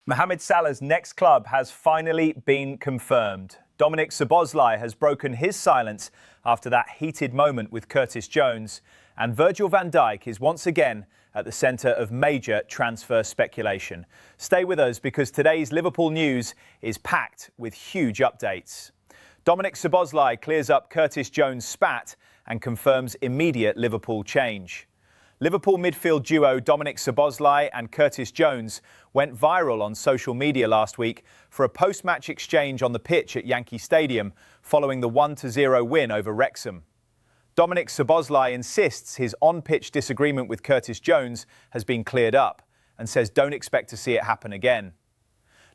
Mohamed Salah's next club has finally been confirmed. Dominic Szoboszlai has broken his silence after that heated moment with Curtis Jones, and Virgil van Dijk is once again at the centre of major transfer speculation. Stay with us because today's Liverpool news is packed with huge updates. Dominic Szoboszlai clears up Curtis Jones' spat and confirms immediate Liverpool change. Liverpool midfield duo Dominic Szoboszlai and Curtis Jones went viral on social media last week for a post-match exchange on the pitch at Yankee Stadium following the 1-0 win over Wrexham. Dominic Szoboszlai insists his on-pitch disagreement with Curtis Jones has been cleared up and says don't expect to see it happen again.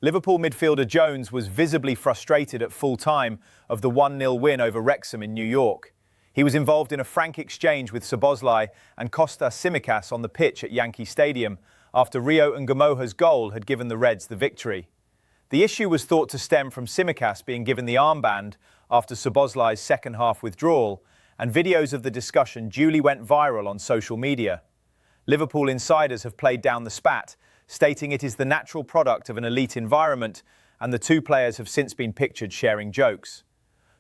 Liverpool midfielder Jones was visibly frustrated at full time of the 1-0 win over Wrexham in New York. He was involved in a frank exchange with Szoboszlai and Costa Tsimikas on the pitch at Yankee Stadium after Rio Ngumoha's goal had given the Reds the victory. The issue was thought to stem from Tsimikas being given the armband after Szoboszlai's second-half withdrawal, and videos of the discussion duly went viral on social media. Liverpool insiders have played down the spat, stating it is the natural product of an elite environment, and the two players have since been pictured sharing jokes.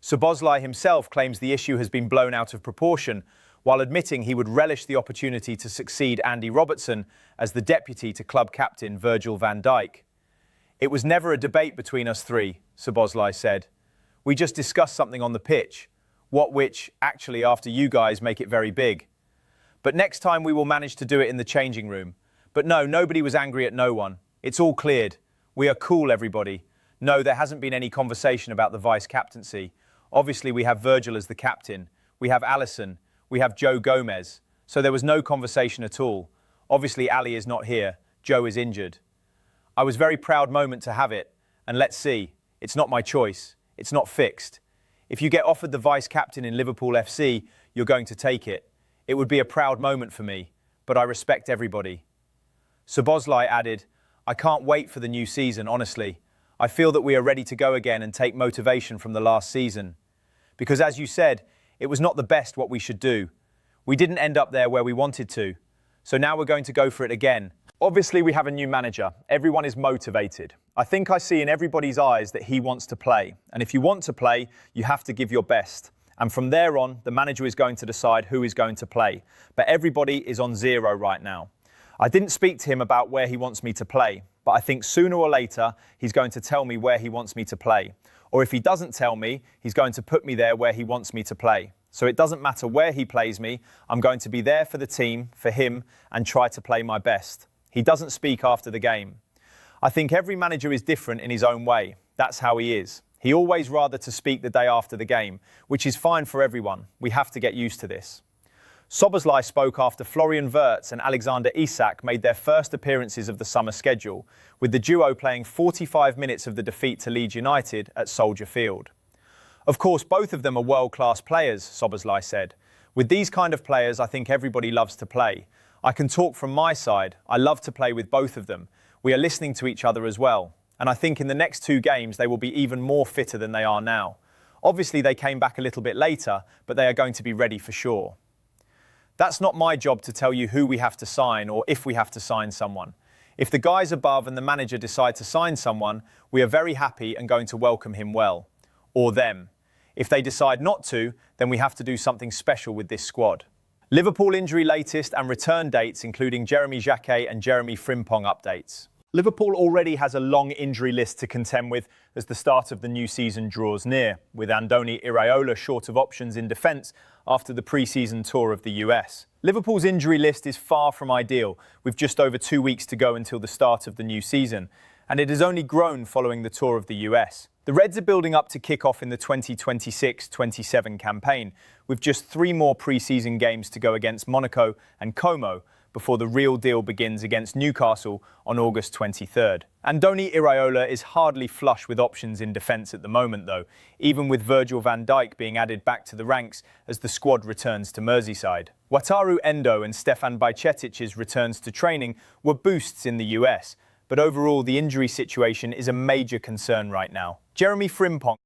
Szoboszlai himself claims the issue has been blown out of proportion, while admitting he would relish the opportunity to succeed Andy Robertson as the deputy to club captain Virgil van Dijk. "It was never a debate between us three," Szoboszlai said. "We just discussed something on the pitch, which, actually, after you guys make it very big. But next time we will manage to do it in the changing room. But no, nobody was angry at no one. It's all cleared. We are cool, everybody. No, there hasn't been any conversation about the vice-captaincy. Obviously, we have Virgil as the captain. We have Allister. We have Joe Gomez. So there was no conversation at all. Obviously, Ali is not here. Joe is injured. I was a very proud moment to have it. And let's see. It's not my choice. It's not fixed. If you get offered the vice-captain in Liverpool FC, you're going to take it. It would be a proud moment for me. But I respect everybody." Szoboszlai added, "I can't wait for the new season, honestly. I feel that we are ready to go again and take motivation from the last season. Because as you said, it was not the best what we should do. We didn't end up there where we wanted to. So now we're going to go for it again. Obviously, we have a new manager. Everyone is motivated. I think I see in everybody's eyes that he wants to play. And if you want to play, you have to give your best. And from there on, the manager is going to decide who is going to play. But everybody is on zero right now. I didn't speak to him about where he wants me to play, but I think sooner or later, he's going to tell me where he wants me to play. Or if he doesn't tell me, he's going to put me there where he wants me to play. So it doesn't matter where he plays me, I'm going to be there for the team, for him, and try to play my best. He doesn't speak after the game. I think every manager is different in his own way. That's how he is. He always rather to speak the day after the game, which is fine for everyone. We have to get used to this." Szoboszlai spoke after Florian Wirtz and Alexander Isak made their first appearances of the summer schedule, with the duo playing 45 minutes of the defeat to Leeds United at Soldier Field. "Of course, both of them are world-class players," Szoboszlai said. "With these kind of players, I think everybody loves to play. I can talk from my side. I love to play with both of them. We are listening to each other as well. And I think in the next two games, they will be even more fitter than they are now. Obviously, they came back a little bit later, but they are going to be ready for sure. That's not my job to tell you who we have to sign or if we have to sign someone. If the guys above and the manager decide to sign someone, we are very happy and going to welcome him well. Or them. If they decide not to, then we have to do something special with this squad." Liverpool injury latest and return dates, including Jeremy Jacquet and Jeremy Frimpong updates. Liverpool already has a long injury list to contend with as the start of the new season draws near, with Andoni Iraola short of options in defence after the pre-season tour of the US. Liverpool's injury list is far from ideal, with just over 2 weeks to go until the start of the new season, and it has only grown following the tour of the US. The Reds are building up to kick off in the 2026-27 campaign, with just 3 more pre-season games to go against Monaco and Como, before the real deal begins against Newcastle on August 23rd. Andoni Iraola is hardly flush with options in defence at the moment though, even with Virgil van Dijk being added back to the ranks as the squad returns to Merseyside. Wataru Endo and Stefan Bajcetic's returns to training were boosts in the US, but overall the injury situation is a major concern right now. Jeremy Frimpong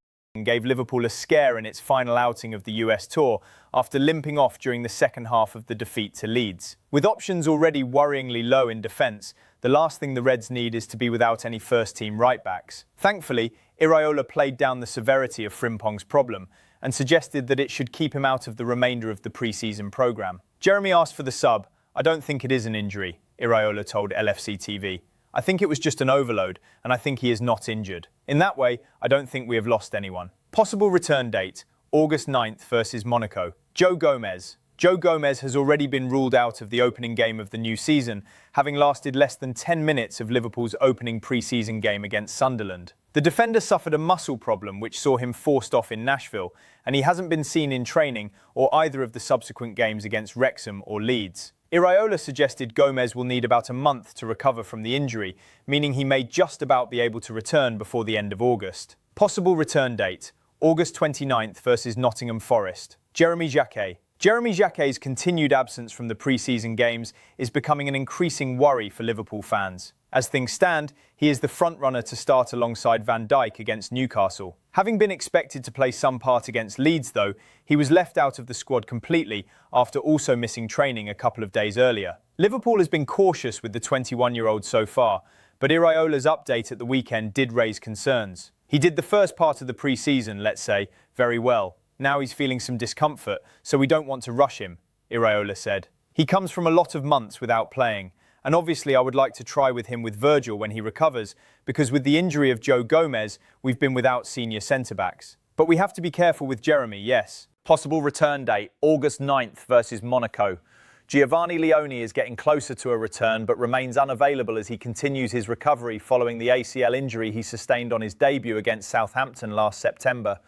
gave Liverpool a scare in its final outing of the US tour after limping off during the second half of the defeat to Leeds. With options already worryingly low in defence, the The last thing the Reds need is to be without any first-team right-backs. Thankfully, Iraola played down the severity of Frimpong's problem and suggested that it should keep him out of the remainder of the pre-season programme. Jeremy asked for the sub. "I don't think it is an injury," Iraola told LFC TV. "I think it was just an overload, and I think he is not injured. In that way, I don't think we have lost anyone." Possible return date, August 9th versus Monaco. Joe Gomez. Joe Gomez has already been ruled out of the opening game of the new season, having lasted less than 10 minutes of Liverpool's opening pre-season game against Sunderland. The defender suffered a muscle problem which saw him forced off in Nashville, and he hasn't been seen in training or either of the subsequent games against Wrexham or Leeds. Iraola suggested Gomez will need about a month to recover from the injury, meaning he may just about be able to return before the end of August. Possible return date, August 29th versus Nottingham Forest. Jeremy Jacquet. Jeremy Jacquet's continued absence from the pre-season games is becoming an increasing worry for Liverpool fans. As things stand, he is the front-runner to start alongside Van Dijk against Newcastle. Having been expected to play some part against Leeds, though, he was left out of the squad completely after also missing training a couple of days earlier. Liverpool has been cautious with the 21-year-old so far, but Iraola's update at the weekend did raise concerns. He did the first part of the pre-season, let's say, very well. Now he's feeling some discomfort, so we don't want to rush him, Iraola said. He comes from a lot of months without playing, and obviously I would like to try with him with Virgil when he recovers, because with the injury of Joe Gomez, we've been without senior centre-backs. But we have to be careful with Jeremy, yes. Possible return date, August 9th versus Monaco. Giovanni Leone is getting closer to a return, but remains unavailable as he continues his recovery following the ACL injury he sustained on his debut against Southampton last September.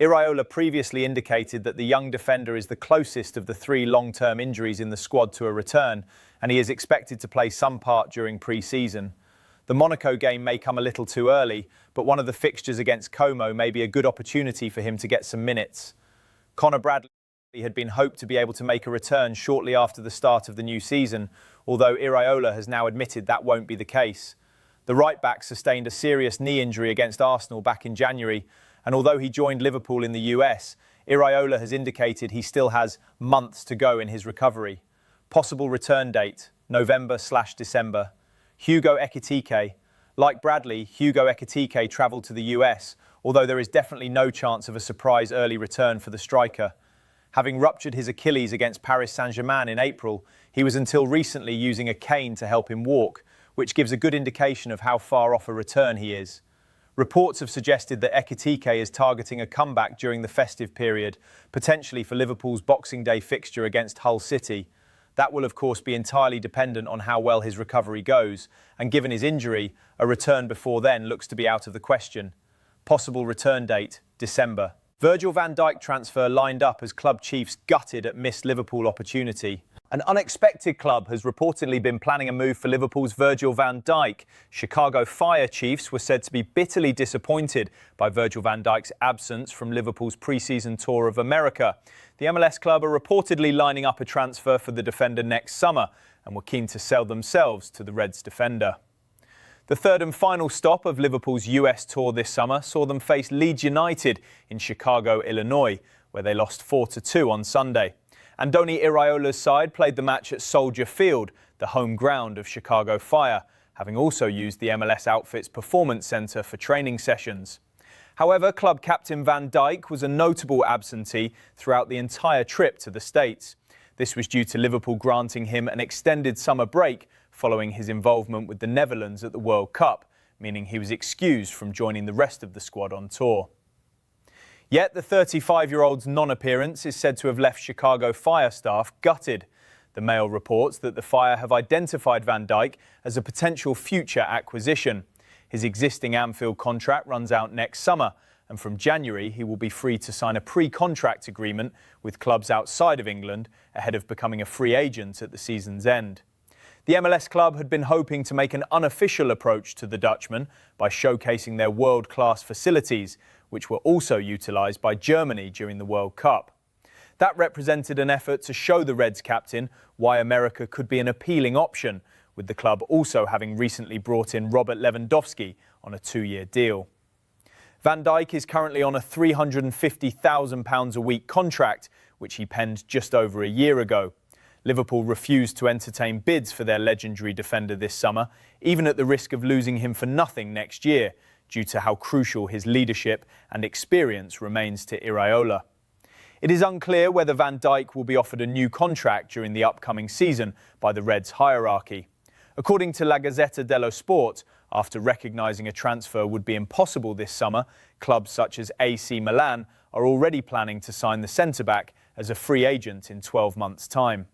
Iraola previously indicated that the young defender is the closest of the three long-term injuries in the squad to a return, and he is expected to play some part during pre-season. The Monaco game may come a little too early, but one of the fixtures against Como may be a good opportunity for him to get some minutes. Conor Bradley had been hoped to be able to make a return shortly after the start of the new season, although Iraola has now admitted that won't be the case. The right-back sustained a serious knee injury against Arsenal back in January, and although he joined Liverpool in the US, Iraola has indicated he still has months to go in his recovery. Possible return date, November/December. Hugo Ekitike. Like Bradley, Hugo Ekitike travelled to the US, although there is definitely no chance of a surprise early return for the striker. Having ruptured his Achilles against Paris Saint-Germain in April, he was until recently using a cane to help him walk, which gives a good indication of how far off a return he is. Reports have suggested that Ekitike is targeting a comeback during the festive period, potentially for Liverpool's Boxing Day fixture against Hull City. That will, of course, be entirely dependent on how well his recovery goes, and given his injury, a return before then looks to be out of the question. Possible return date, December. Virgil van Dijk transfer lined up as club chiefs gutted at missed Liverpool opportunity. An unexpected club has reportedly been planning a move for Liverpool's Virgil van Dijk. Chicago Fire chiefs were said to be bitterly disappointed by Virgil van Dijk's absence from Liverpool's pre-season tour of America. The MLS club are reportedly lining up a transfer for the defender next summer and were keen to sell themselves to the Reds defender. The third and final stop of Liverpool's US tour this summer saw them face Leeds United in Chicago, Illinois, where they lost 4-2 on Sunday. Andoni Iraola's side played the match at Soldier Field, the home ground of Chicago Fire, having also used the MLS outfit's performance centre for training sessions. However, club captain Van Dijk was a notable absentee throughout the entire trip to the States. This was due to Liverpool granting him an extended summer break following his involvement with the Netherlands at the World Cup, meaning he was excused from joining the rest of the squad on tour. Yet the 35-year-old's non-appearance is said to have left Chicago Fire staff gutted. The Mail reports that the Fire have identified Van Dijk as a potential future acquisition. His existing Anfield contract runs out next summer, and from January he will be free to sign a pre-contract agreement with clubs outside of England ahead of becoming a free agent at the season's end. The MLS club had been hoping to make an unofficial approach to the Dutchman by showcasing their world-class facilities, which were also utilised by Germany during the World Cup. That represented an effort to show the Reds captain why America could be an appealing option, with the club also having recently brought in Robert Lewandowski on a 2-year deal. Van Dijk is currently on a £350,000 a week contract, which he penned just over a year ago. Liverpool refused to entertain bids for their legendary defender this summer, even at the risk of losing him for nothing next year, due to how crucial his leadership and experience remains to Iraola. It is unclear whether Van Dijk will be offered a new contract during the upcoming season by the Reds' hierarchy. According to La Gazzetta dello Sport, after recognising a transfer would be impossible this summer, clubs such as AC Milan are already planning to sign the centre-back as a free agent in 12 months' time.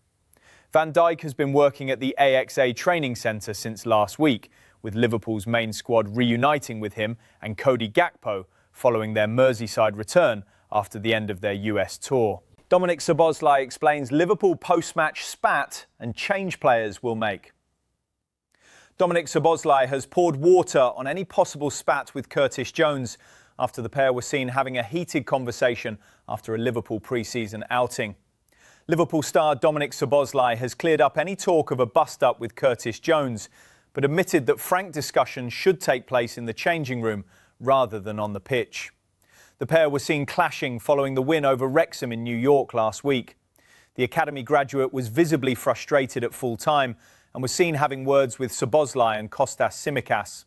Van Dijk has been working at the AXA training centre since last week, with Liverpool's main squad reuniting with him and Cody Gakpo following their Merseyside return after the end of their US tour. Dominic Szoboszlai explains Liverpool post-match spat and change players will make. Dominic Szoboszlai has poured water on any possible spat with Curtis Jones after the pair were seen having a heated conversation after a Liverpool pre-season outing. Liverpool star Dominic Szoboszlai has cleared up any talk of a bust-up with Curtis Jones, but admitted that frank discussions should take place in the changing room rather than on the pitch. The pair were seen clashing following the win over Wrexham in New York last week. The academy graduate was visibly frustrated at full time and was seen having words with Szoboszlai and Kostas Tsimikas.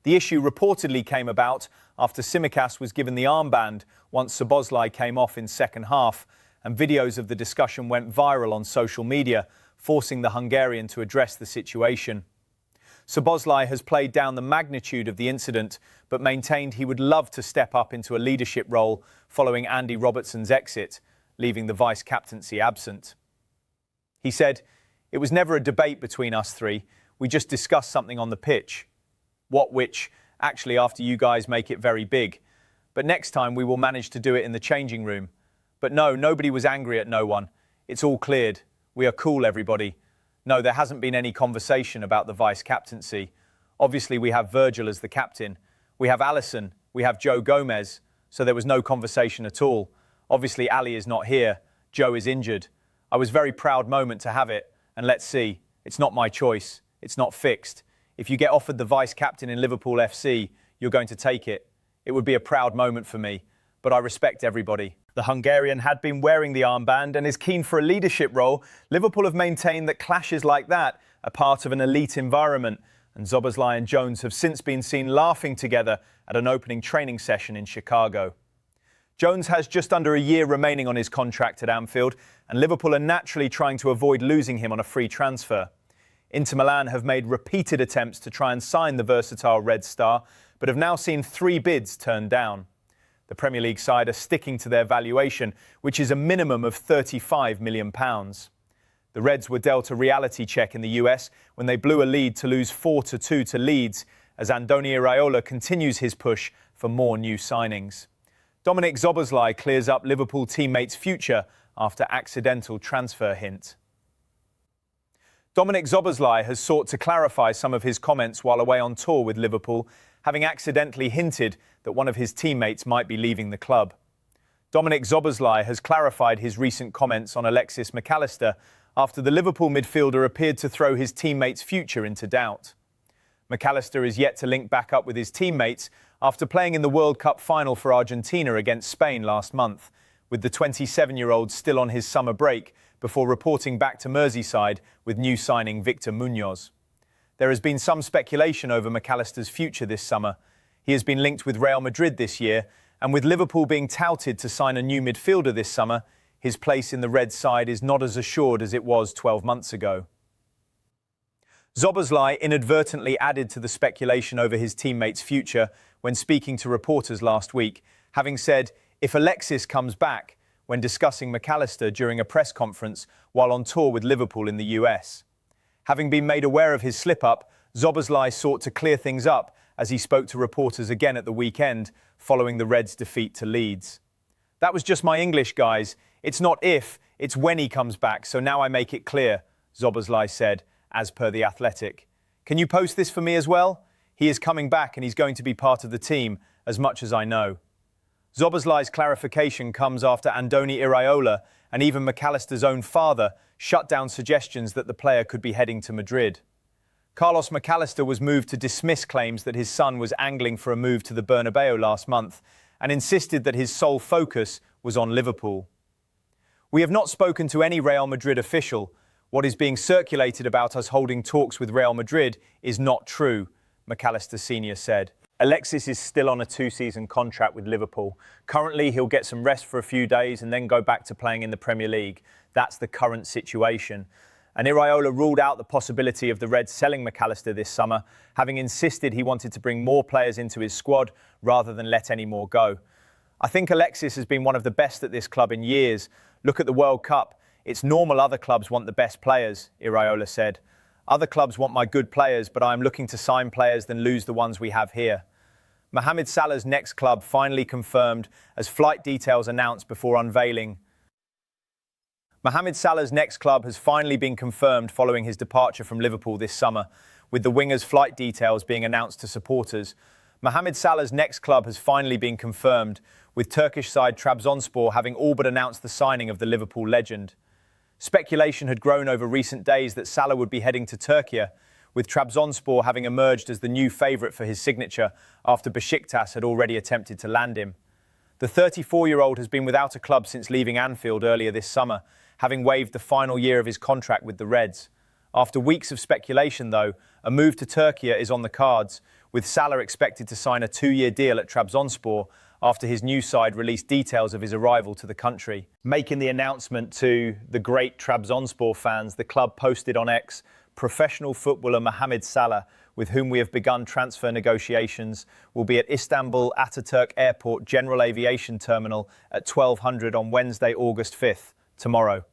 The issue reportedly came about after Tsimikas was given the armband once Szoboszlai came off in second half, and videos of the discussion went viral on social media, forcing the Hungarian to address the situation. Szoboszlai has played down the magnitude of the incident, but maintained he would love to step up into a leadership role following Andy Robertson's exit, leaving the vice-captaincy absent. He said, "It was never a debate between us three. We just discussed something on the pitch. Which, actually, after you guys make it very big. But next time we will manage to do it in the changing room. But no, nobody was angry at no one. It's all cleared. We are cool, everybody. No, there hasn't been any conversation about the vice-captaincy. Obviously, we have Virgil as the captain. We have Alisson. We have Joe Gomez. So there was no conversation at all. Obviously, Ali is not here. Joe is injured. I was a very proud moment to have it. And let's see. It's not my choice. It's not fixed. If you get offered the vice-captain in Liverpool FC, you're going to take it. It would be a proud moment for me. But I respect everybody." The Hungarian had been wearing the armband and is keen for a leadership role. Liverpool have maintained that clashes like that are part of an elite environment, and Szoboszlai and Jones have since been seen laughing together at an opening training session in Chicago. Jones has just under a year remaining on his contract at Anfield, and Liverpool are naturally trying to avoid losing him on a free transfer. Inter Milan have made repeated attempts to try and sign the versatile Red Star, but have now seen 3 bids turned down. The Premier League side are sticking to their valuation, which is a minimum of £35 million. The Reds were dealt a reality check in the US when they blew a lead to lose 4-2 to Leeds, as Andoni Iraola continues his push for more new signings. Dominic Szoboszlai clears up Liverpool teammates' future after accidental transfer hint. Dominic Szoboszlai has sought to clarify some of his comments while away on tour with Liverpool, having accidentally hinted that one of his teammates might be leaving the club. Dominic Szoboszlai has clarified his recent comments on Alexis McAllister after the Liverpool midfielder appeared to throw his teammates' future into doubt. McAllister is yet to link back up with his teammates after playing in the World Cup final for Argentina against Spain last month, with the 27-year-old still on his summer break before reporting back to Merseyside with new signing Victor Munoz. There has been some speculation over McAllister's future this summer. He has been linked with Real Madrid this year, and with Liverpool being touted to sign a new midfielder this summer, his place in the Red side is not as assured as it was 12 months ago. Szoboszlai inadvertently added to the speculation over his teammates' future when speaking to reporters last week, having said, "If Alexis comes back," when discussing McAllister during a press conference while on tour with Liverpool in the US. Having been made aware of his slip-up, Szoboszlai sought to clear things up as he spoke to reporters again at the weekend following the Reds' defeat to Leeds. "That was just my English, guys. It's not if, it's when he comes back, so now I make it clear," Szoboszlai said, as per The Athletic. "Can you post this for me as well? He is coming back and he's going to be part of the team, as much as I know." Szoboszlai's clarification comes after Andoni Iraola and even McAllister's own father shut down suggestions that the player could be heading to Madrid. Carlos McAllister was moved to dismiss claims that his son was angling for a move to the Bernabeu last month and insisted that his sole focus was on Liverpool. "We have not spoken to any Real Madrid official, What is being circulated about us holding talks with Real Madrid is not true, McAllister Sr. said. Alexis is still on a 2-season contract with Liverpool. Currently, he'll get some rest for a few days and then go back to playing in the Premier League. That's the current situation. And Iraola ruled out the possibility of the Reds selling McAllister this summer, having insisted he wanted to bring more players into his squad rather than let any more go. I think Alexis has been one of the best at this club in years. Look at the World Cup. It's normal other clubs want the best players, Iraola said. Other clubs want my good players, but I am looking to sign players than lose the ones we have here. Mohamed Salah's next club finally confirmed as flight details announced before unveiling. Mohamed Salah's next club has finally been confirmed following his departure from Liverpool this summer, with the winger's flight details being announced to supporters. Mohamed Salah's next club has finally been confirmed, with Turkish side Trabzonspor having all but announced the signing of the Liverpool legend. Speculation had grown over recent days that Salah would be heading to Turkey, with Trabzonspor having emerged as the new favourite for his signature after Besiktas had already attempted to land him. The 34-year-old has been without a club since leaving Anfield earlier this summer, having waived the final year of his contract with the Reds. After weeks of speculation, though, a move to Turkey is on the cards, with Salah expected to sign a 2-year deal at Trabzonspor after his new side released details of his arrival to the country. Making the announcement to the great Trabzonspor fans, the club posted on X, "Professional footballer Mohamed Salah, with whom we have begun transfer negotiations, will be at Istanbul Ataturk Airport General Aviation Terminal at 1200 on Wednesday, August 5th, tomorrow."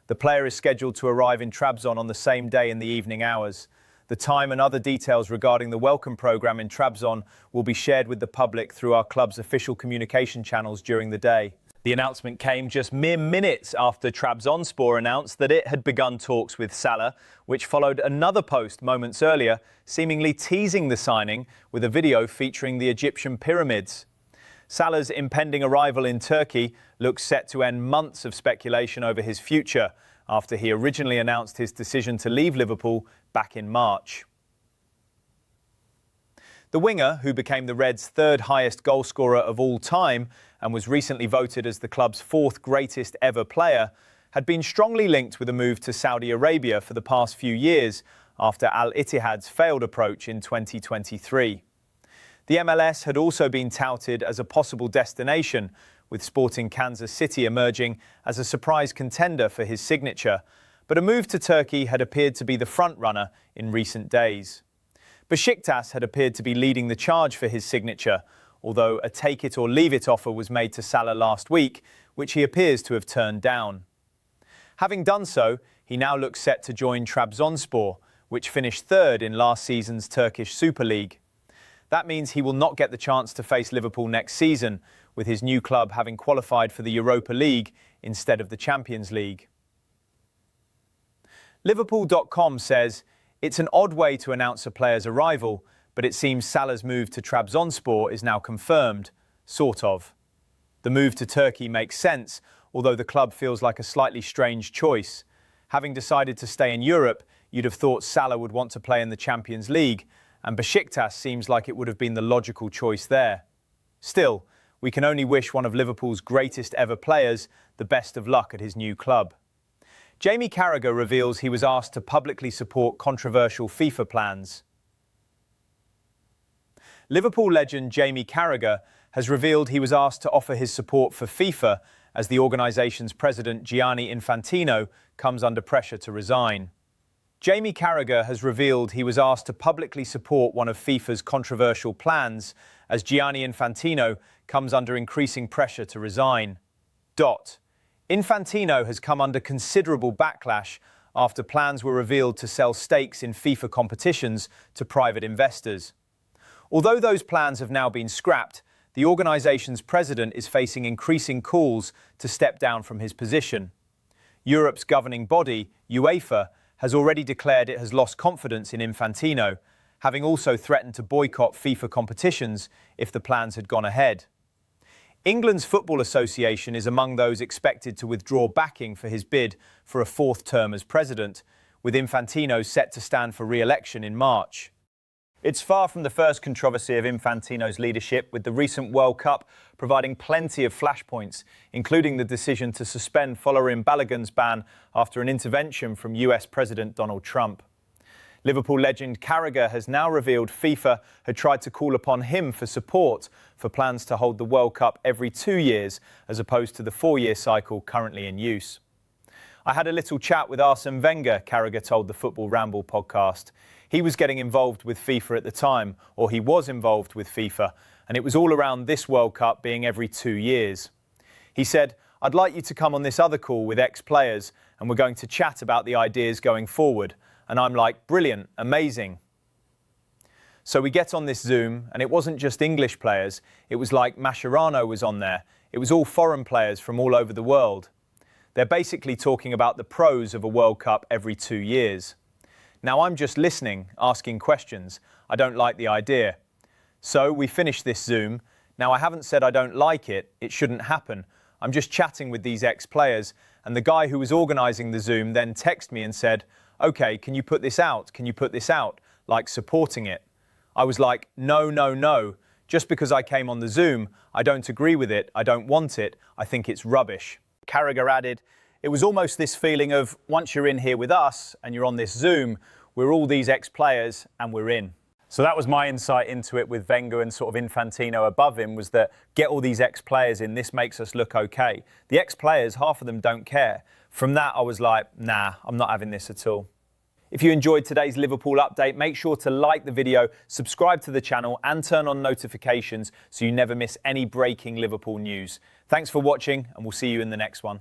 The player is scheduled to arrive in Trabzon on the same day in the evening hours. The time and other details regarding the welcome programme in Trabzon will be shared with the public through our club's official communication channels during the day. The announcement came just mere minutes after Trabzonspor announced that it had begun talks with Salah, which followed another post moments earlier, seemingly teasing the signing with a video featuring the Egyptian pyramids. Salah's impending arrival in Turkey looks set to end months of speculation over his future after he originally announced his decision to leave Liverpool back in March. The winger, who became the Reds' third highest goalscorer of all time and was recently voted as the club's fourth greatest ever player, had been strongly linked with a move to Saudi Arabia for the past few years after Al Ittihad's failed approach in 2023. The MLS had also been touted as a possible destination, with Sporting Kansas City emerging as a surprise contender for his signature, but a move to Turkey had appeared to be the front-runner in recent days. Besiktas had appeared to be leading the charge for his signature, although a take-it-or-leave-it offer was made to Salah last week, which he appears to have turned down. Having done so, he now looks set to join Trabzonspor, which finished third in last season's Turkish Super League. That means he will not get the chance to face Liverpool next season, with his new club having qualified for the Europa League instead of the Champions League. Liverpool.com says, "It's an odd way to announce a player's arrival, but it seems Salah's move to Trabzonspor is now confirmed, sort of. The move to Turkey makes sense, although the club feels like a slightly strange choice. Having decided to stay in Europe, you'd have thought Salah would want to play in the Champions League, and Besiktas seems like it would have been the logical choice there. Still, we can only wish one of Liverpool's greatest ever players the best of luck at his new club." Jamie Carragher reveals he was asked to publicly support controversial FIFA plans. Liverpool legend Jamie Carragher has revealed he was asked to offer his support for FIFA as the organisation's president Gianni Infantino comes under pressure to resign. Jamie Carragher has revealed he was asked to publicly support one of FIFA's controversial plans as Gianni Infantino comes under increasing pressure to resign. Infantino has come under considerable backlash after plans were revealed to sell stakes in FIFA competitions to private investors. Although those plans have now been scrapped, the organisation's president is facing increasing calls to step down from his position. Europe's governing body, UEFA, has already declared it has lost confidence in Infantino, having also threatened to boycott FIFA competitions if the plans had gone ahead. England's Football Association is among those expected to withdraw backing for his bid for a fourth term as president, with Infantino set to stand for re-election in March. It's far from the first controversy of Infantino's leadership, with the recent World Cup providing plenty of flashpoints, including the decision to suspend following Balogun's ban after an intervention from US President Donald Trump. Liverpool legend Carragher has now revealed FIFA had tried to call upon him for support for plans to hold the World Cup every 2 years, as opposed to the 4-year cycle currently in use. I had a little chat with Arsene Wenger, Carragher told the Football Ramble podcast. He was getting involved with FIFA at the time, or he was involved with FIFA, and it was all around this World Cup being every 2 years. He said, "I'd like you to come on this other call with ex-players, and we're going to chat about the ideas going forward." And I'm like, brilliant, amazing. So we get on this Zoom, and it wasn't just English players. It was like Mascherano was on there. It was all foreign players from all over the world. They're basically talking about the pros of a World Cup every 2 years. Now I'm just listening, asking questions. I don't like the idea. So we finish this Zoom. Now I haven't said I don't like it. It shouldn't happen. I'm just chatting with these ex-players, and the guy who was organising the Zoom then texted me and said, "Okay, can you put this out? Can you put this out?" Like supporting it. I was like, no, no, no. Just because I came on the Zoom, I don't agree with it. I don't want it. I think it's rubbish. Carragher added, "It was almost this feeling of, once you're in here with us and you're on this Zoom, we're all these ex-players and we're in." So that was my insight into it with Wenger and sort of Infantino above him, was that get all these ex-players in, this makes us look okay. The ex-players, half of them don't care. From that, I was like, nah, I'm not having this at all. If you enjoyed today's Liverpool update, make sure to like the video, subscribe to the channel and turn on notifications so you never miss any breaking Liverpool news. Thanks for watching, and we'll see you in the next one.